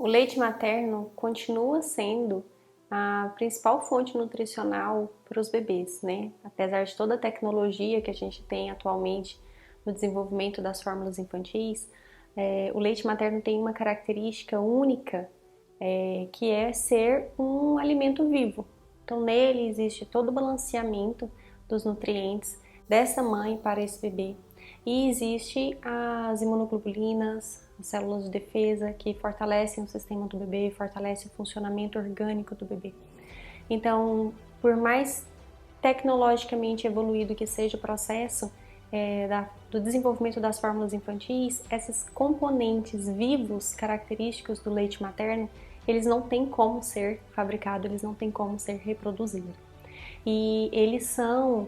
O leite materno continua sendo a principal fonte nutricional para os bebês, né? Apesar de toda a tecnologia que a gente tem atualmente no desenvolvimento das fórmulas infantis, o leite materno tem uma característica única, que é ser um alimento vivo. Então, nele existe todo o balanceamento dos nutrientes dessa mãe para esse bebê. E existe as imunoglobulinas, as células de defesa que fortalecem o sistema do bebê, fortalecem o funcionamento orgânico do bebê. Então, por mais tecnologicamente evoluído que seja o processo do desenvolvimento das fórmulas infantis, esses componentes vivos característicos do leite materno, eles não têm como ser fabricados, eles não têm como ser reproduzidos. E eles são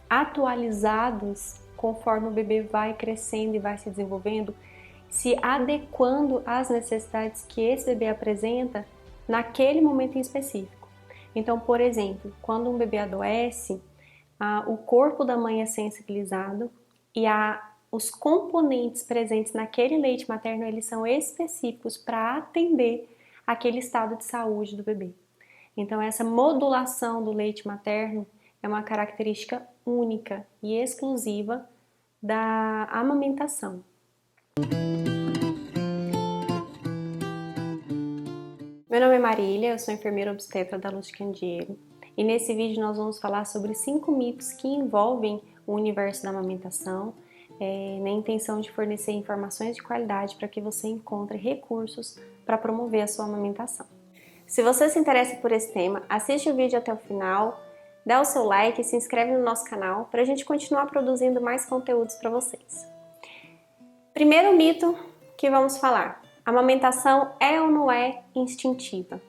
atualizados conforme o bebê vai crescendo e vai se desenvolvendo, se adequando às necessidades que esse bebê apresenta naquele momento em específico. Então, por exemplo, quando um bebê adoece, o corpo da mãe é sensibilizado e os componentes presentes naquele leite materno, eles são específicos para atender aquele estado de saúde do bebê. Então, essa modulação do leite materno é uma característica única e exclusiva da amamentação. Meu nome é Marília, eu sou enfermeira obstetra da Luz de Candeeiro e nesse vídeo nós vamos falar sobre 5 mitos que envolvem o universo da amamentação, na intenção de fornecer informações de qualidade para que você encontre recursos para promover a sua amamentação. Se você se interessa por esse tema, assiste o vídeo até o final, dá o seu like e se inscreve no nosso canal para a gente continuar produzindo mais conteúdos para vocês. Primeiro mito que vamos falar: a amamentação é ou não é instintiva?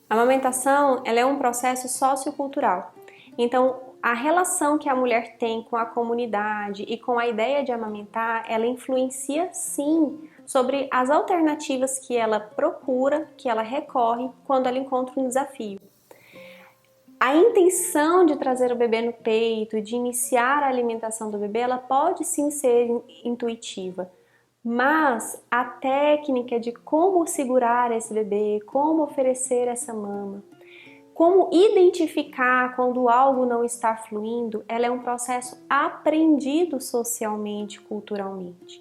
A amamentação ela é um processo sociocultural. Então, a relação que a mulher tem com a comunidade e com a ideia de amamentar, ela influencia sim sobre as alternativas que ela procura, que ela recorre quando ela encontra um desafio. A intenção de trazer o bebê no peito, de iniciar a alimentação do bebê, ela pode sim ser intuitiva, mas a técnica de como segurar esse bebê, como oferecer essa mama, como identificar quando algo não está fluindo, ela é um processo aprendido socialmente, culturalmente.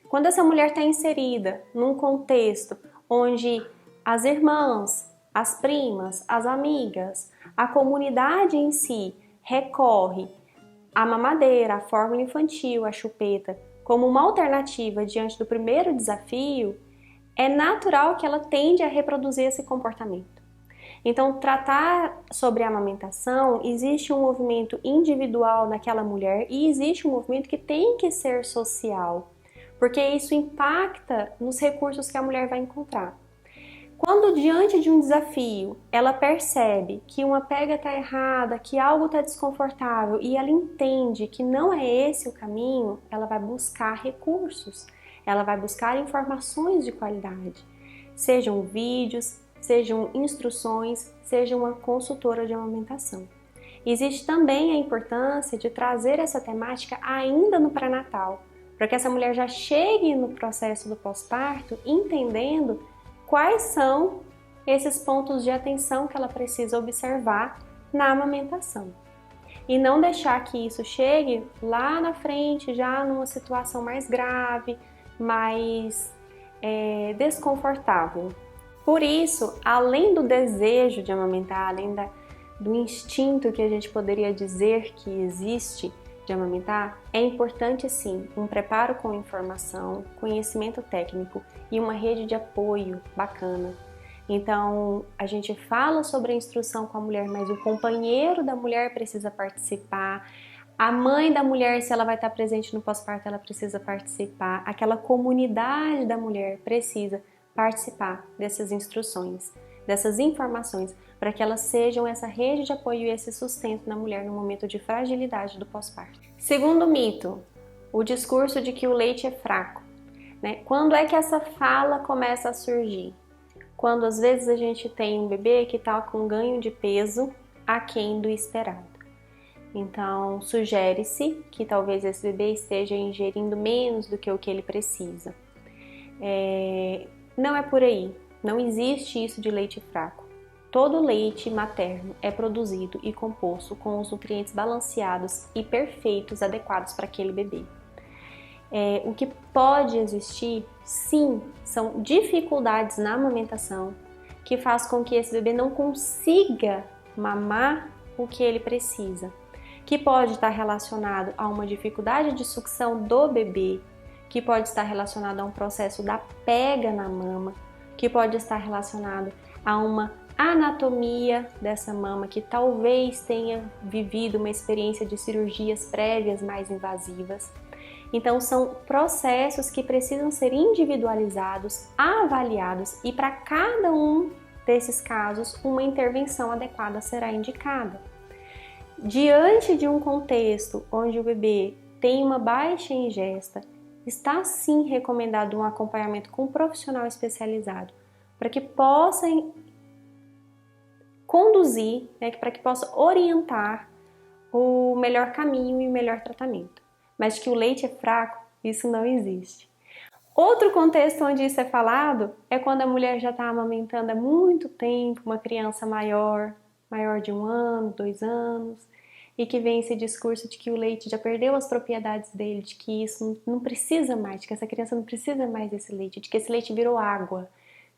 Quando essa mulher está inserida num contexto onde as irmãs, as primas, as amigas, a comunidade em si recorre à mamadeira, à fórmula infantil, à chupeta, como uma alternativa diante do primeiro desafio, é natural que ela tende a reproduzir esse comportamento. Então, tratar sobre a amamentação, existe um movimento individual naquela mulher e existe um movimento que tem que ser social, porque isso impacta nos recursos que a mulher vai encontrar. Quando diante de um desafio, ela percebe que uma pega está errada, que algo está desconfortável e ela entende que não é esse o caminho, ela vai buscar recursos, ela vai buscar informações de qualidade, sejam vídeos, sejam instruções, seja uma consultora de amamentação. Existe também a importância de trazer essa temática ainda no pré-natal, para que essa mulher já chegue no processo do pós-parto entendendo quais são esses pontos de atenção que ela precisa observar na amamentação. E não deixar que isso chegue lá na frente, já numa situação mais grave, mais desconfortável. Por isso, além do desejo de amamentar, além do instinto que a gente poderia dizer que existe de amamentar, é importante sim um preparo com informação, conhecimento técnico e uma rede de apoio bacana. Então, a gente fala sobre a instrução com a mulher, mas o companheiro da mulher precisa participar, a mãe da mulher, se ela vai estar presente no pós-parto, ela precisa participar, aquela comunidade da mulher precisa participar dessas instruções, dessas informações, para que elas sejam essa rede de apoio e esse sustento na mulher no momento de fragilidade do pós-parto. Segundo mito, o discurso de que o leite é fraco. Quando é que essa fala começa a surgir? Quando às vezes a gente tem um bebê que está com ganho de peso aquém do esperado. Então, sugere-se que talvez esse bebê esteja ingerindo menos do que o que ele precisa. Não é por aí, não existe isso de leite fraco. Todo leite materno é produzido e composto com os nutrientes balanceados e perfeitos, adequados para aquele bebê. O que pode existir, sim, são dificuldades na amamentação que faz com que esse bebê não consiga mamar o que ele precisa, que pode estar relacionado a uma dificuldade de sucção do bebê, que pode estar relacionado a um processo da pega na mama, que pode estar relacionado a uma anatomia dessa mama que talvez tenha vivido uma experiência de cirurgias prévias mais invasivas. Então são processos que precisam ser individualizados, avaliados e para cada um desses casos uma intervenção adequada será indicada. Diante de um contexto onde o bebê tem uma baixa ingesta, está sim recomendado um acompanhamento com um profissional especializado para que possa conduzir, para que possa orientar o melhor caminho e o melhor tratamento. Mas que o leite é fraco, isso não existe. Outro contexto onde isso é falado é quando a mulher já está amamentando há muito tempo, uma criança maior de 1 ano, 2 anos, e que vem esse discurso de que o leite já perdeu as propriedades dele, de que isso não precisa mais, de que essa criança não precisa mais desse leite, de que esse leite virou água.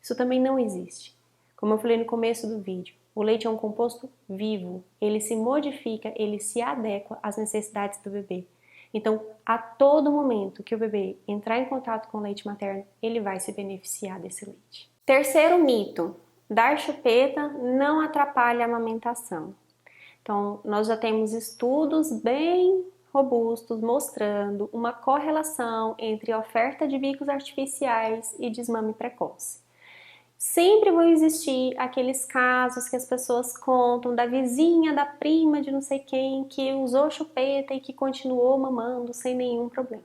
Isso também não existe. Como eu falei no começo do vídeo, o leite é um composto vivo, ele se modifica, ele se adequa às necessidades do bebê. Então, a todo momento que o bebê entrar em contato com o leite materno, ele vai se beneficiar desse leite. Terceiro mito: dar chupeta não atrapalha a amamentação. Então, nós já temos estudos bem robustos mostrando uma correlação entre a oferta de bicos artificiais e desmame precoce. Sempre vão existir aqueles casos que as pessoas contam da vizinha, da prima de não sei quem que usou chupeta e que continuou mamando sem nenhum problema.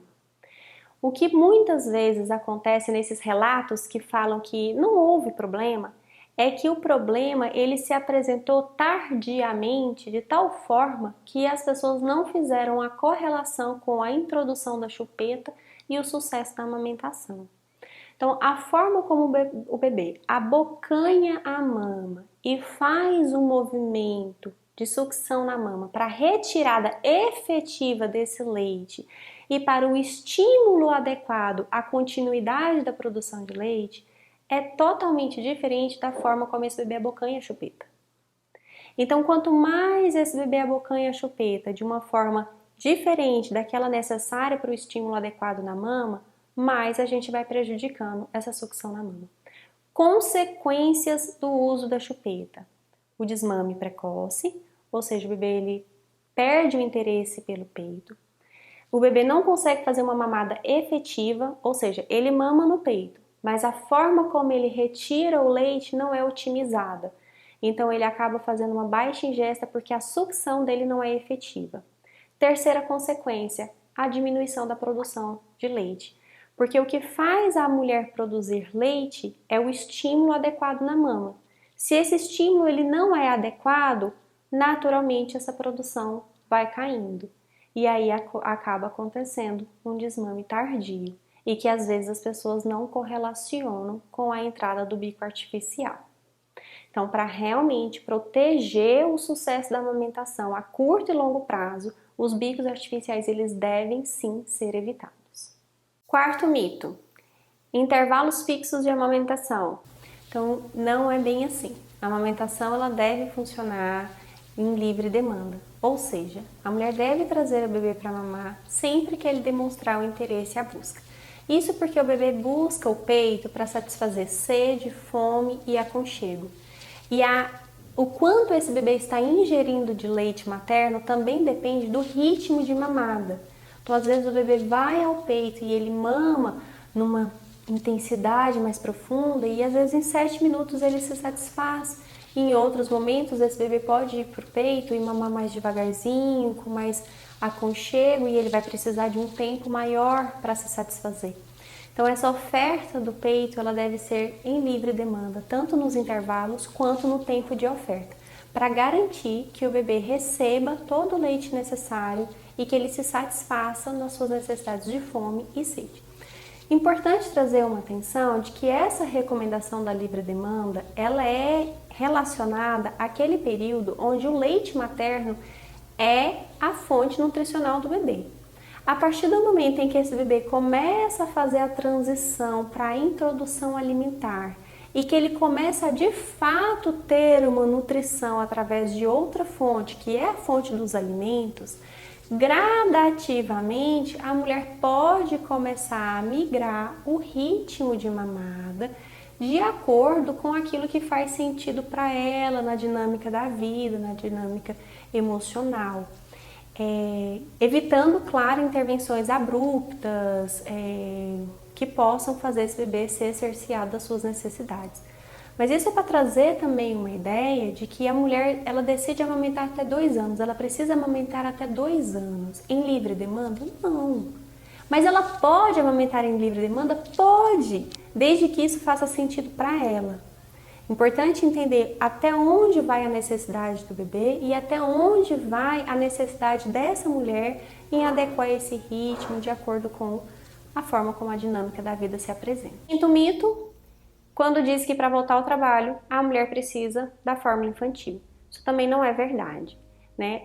O que muitas vezes acontece nesses relatos que falam que não houve problema é que o problema ele se apresentou tardiamente, de tal forma que as pessoas não fizeram a correlação com a introdução da chupeta e o sucesso da amamentação. Então, a forma como o bebê abocanha a mama e faz um movimento de sucção na mama para a retirada efetiva desse leite e para o estímulo adequado à continuidade da produção de leite é totalmente diferente da forma como esse bebê abocanha a chupeta. Então, quanto mais esse bebê abocanha a chupeta de uma forma diferente daquela necessária para o estímulo adequado na mama, mais a gente vai prejudicando essa sucção na mama. Consequências do uso da chupeta: o desmame precoce, ou seja, o bebê ele perde o interesse pelo peito. O bebê não consegue fazer uma mamada efetiva, ou seja, ele mama no peito, mas a forma como ele retira o leite não é otimizada. Então ele acaba fazendo uma baixa ingesta porque a sucção dele não é efetiva. Terceira consequência: a diminuição da produção de leite. Porque o que faz a mulher produzir leite é o estímulo adequado na mama. Se esse estímulo ele não é adequado, naturalmente essa produção vai caindo. E aí acaba acontecendo um desmame tardio e que às vezes as pessoas não correlacionam com a entrada do bico artificial. Então, para realmente proteger o sucesso da amamentação a curto e longo prazo, os bicos artificiais eles devem sim ser evitados. Quarto mito: intervalos fixos de amamentação. Então, não é bem assim. A amamentação ela deve funcionar em livre demanda, ou seja, a mulher deve trazer o bebê para mamar sempre que ele demonstrar o interesse e a busca. Isso porque o bebê busca o peito para satisfazer sede, fome e aconchego. E o quanto esse bebê está ingerindo de leite materno também depende do ritmo de mamada. Então, às vezes o bebê vai ao peito e ele mama numa intensidade mais profunda e às vezes em 7 minutos ele se satisfaz. E em outros momentos esse bebê pode ir para o peito e mamar mais devagarzinho, com mais aconchego, e ele vai precisar de um tempo maior para se satisfazer. Então essa oferta do peito ela deve ser em livre demanda, tanto nos intervalos quanto no tempo de oferta, para garantir que o bebê receba todo o leite necessário e que ele se satisfaça nas suas necessidades de fome e sede. Importante trazer uma atenção de que essa recomendação da livre demanda, ela é relacionada àquele período onde o leite materno é a fonte nutricional do bebê. A partir do momento em que esse bebê começa a fazer a transição para a introdução alimentar e que ele começa a de fato ter uma nutrição através de outra fonte, que é a fonte dos alimentos, gradativamente a mulher pode começar a migrar o ritmo de mamada de acordo com aquilo que faz sentido para ela na dinâmica da vida, na dinâmica emocional. Evitando, claro, intervenções abruptas que possam fazer esse bebê ser cerceado das suas necessidades. Mas isso é para trazer também uma ideia de que a mulher, ela decide amamentar até 2 anos, ela precisa amamentar até 2 anos. Em livre demanda? Não. Mas ela pode amamentar em livre demanda? Pode, desde que isso faça sentido para ela. Importante entender até onde vai a necessidade do bebê e até onde vai a necessidade dessa mulher em adequar esse ritmo de acordo com a forma como a dinâmica da vida se apresenta. Quinto mito, quando diz que para voltar ao trabalho, a mulher precisa da fórmula infantil. Isso também não é verdade, né?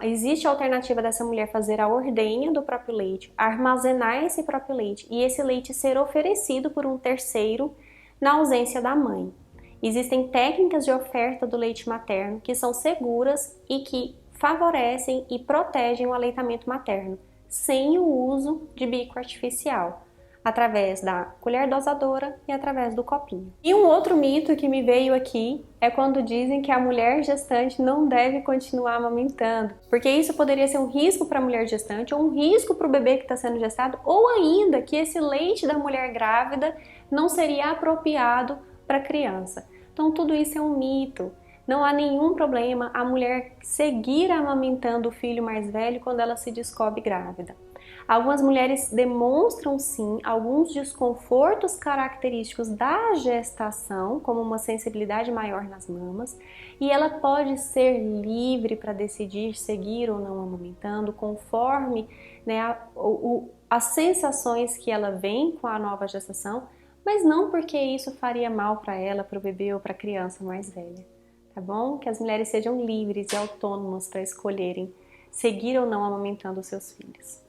Existe a alternativa dessa mulher fazer a ordenha do próprio leite, armazenar esse próprio leite e esse leite ser oferecido por um terceiro na ausência da mãe. Existem técnicas de oferta do leite materno que são seguras e que favorecem e protegem o aleitamento materno, sem o uso de bico artificial, através da colher dosadora e através do copinho. E um outro mito que me veio aqui é quando dizem que a mulher gestante não deve continuar amamentando, porque isso poderia ser um risco para a mulher gestante ou um risco para o bebê que está sendo gestado, ou ainda que esse leite da mulher grávida não seria apropriado para a criança. Então tudo isso é um mito. Não há nenhum problema a mulher seguir amamentando o filho mais velho quando ela se descobre grávida. Algumas mulheres demonstram sim alguns desconfortos característicos da gestação, como uma sensibilidade maior nas mamas, e ela pode ser livre para decidir seguir ou não amamentando, conforme, né, as sensações que ela vem com a nova gestação, mas não porque isso faria mal para ela, para o bebê ou para a criança mais velha, tá bom? Que as mulheres sejam livres e autônomas para escolherem seguir ou não amamentando os seus filhos.